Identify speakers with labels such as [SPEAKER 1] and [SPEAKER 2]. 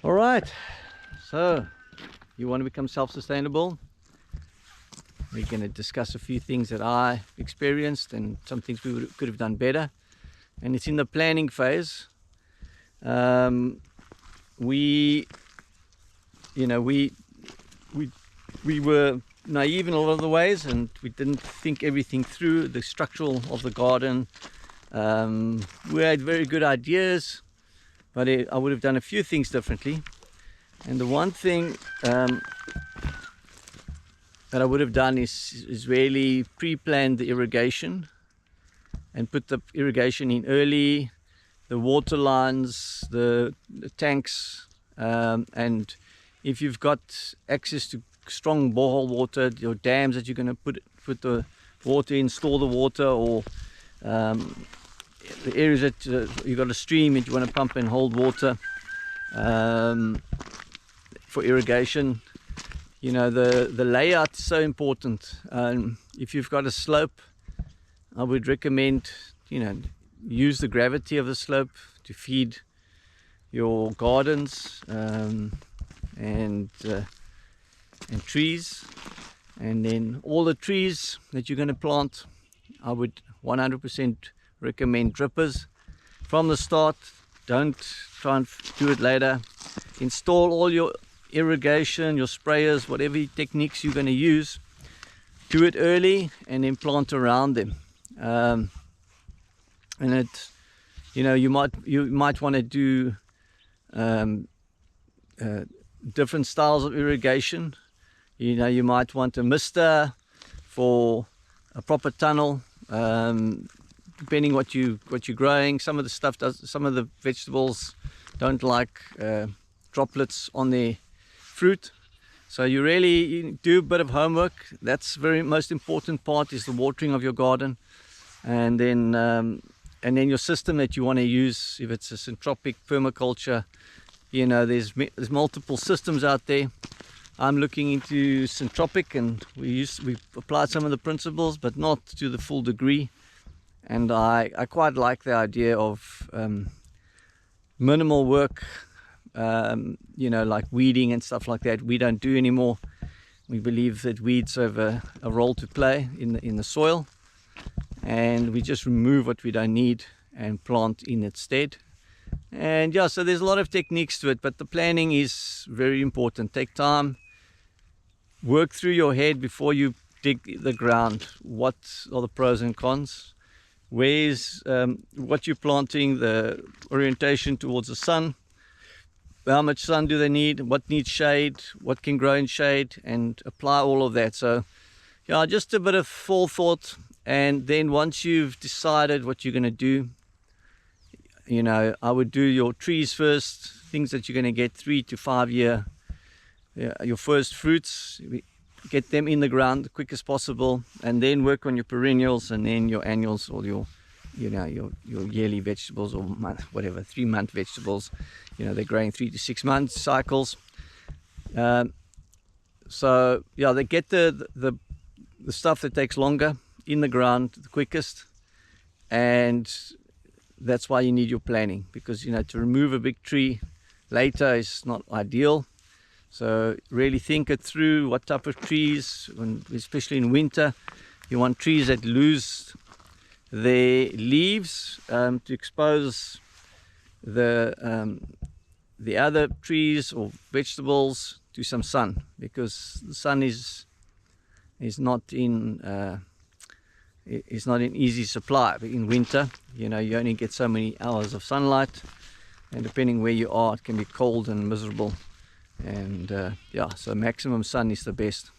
[SPEAKER 1] All right, so you want to become self-sustainable. We're going to discuss a few things that I experienced and some things we could have done better. And it's in the planning phase. We were naive in a lot of the ways, and we didn't think everything through, the structural of the garden. We had very good ideas, but I would have done a few things differently. And the one thing that I would have done is really pre-planned the irrigation and put the irrigation in early, the water lines, the tanks, and if you've got access to strong borehole water, your dams that you're going to put the water in, store the water, or the areas that you've got a stream that you want to pump and hold water for irrigation. You know, the layout is so important. If you've got a slope, I would recommend, use the gravity of the slope to feed your gardens and trees. And then all the trees that you're going to plant, I would 100% recommend drippers from the start. Don't try and do it later. Install all your irrigation, your sprayers, whatever techniques you're going to use, do it early and then plant around them. And you might want to do different styles of irrigation. You might want a mister for a proper tunnel, depending what you're growing. Some of the vegetables don't like droplets on their fruit, so you really do a bit of homework. That's most important part, is the watering of your garden. And then your system that you want to use, if it's a syntropic permaculture, there's multiple systems out there. I'm looking into syntropic, and we applied some of the principles, but not to the full degree. And I quite like the idea of minimal work, like weeding and stuff like that. We don't do anymore. We believe that weeds have a role to play in the soil, and we just remove what we don't need and plant in its stead. And yeah, so there's a lot of techniques to it, but the planning is very important. Take time, work through your head before you dig the ground. What are the pros and cons? Where's what you're planting, the orientation towards the sun, how much sun do they need, what needs shade, what can grow in shade, and apply all of that. So yeah, just a bit of forethought. And then once you've decided what you're going to do, I would do your trees first, things that you're going to get 3 to 5 year, your first fruits, get them in the ground the quickest possible, and then work on your perennials, and then your annuals, or your yearly vegetables, or 3-month vegetables. They're growing 3 to 6 month cycles. So yeah, they get the stuff that takes longer in the ground the quickest, and that's why you need your planning, because to remove a big tree later is not ideal. So really think it through, what type of trees, especially in winter. You want trees that lose their leaves to expose the other trees or vegetables to some sun, because the sun is not in easy supply. But in winter, you only get so many hours of sunlight, and depending where you are, it can be cold and miserable. And yeah, so maximum sun is the best.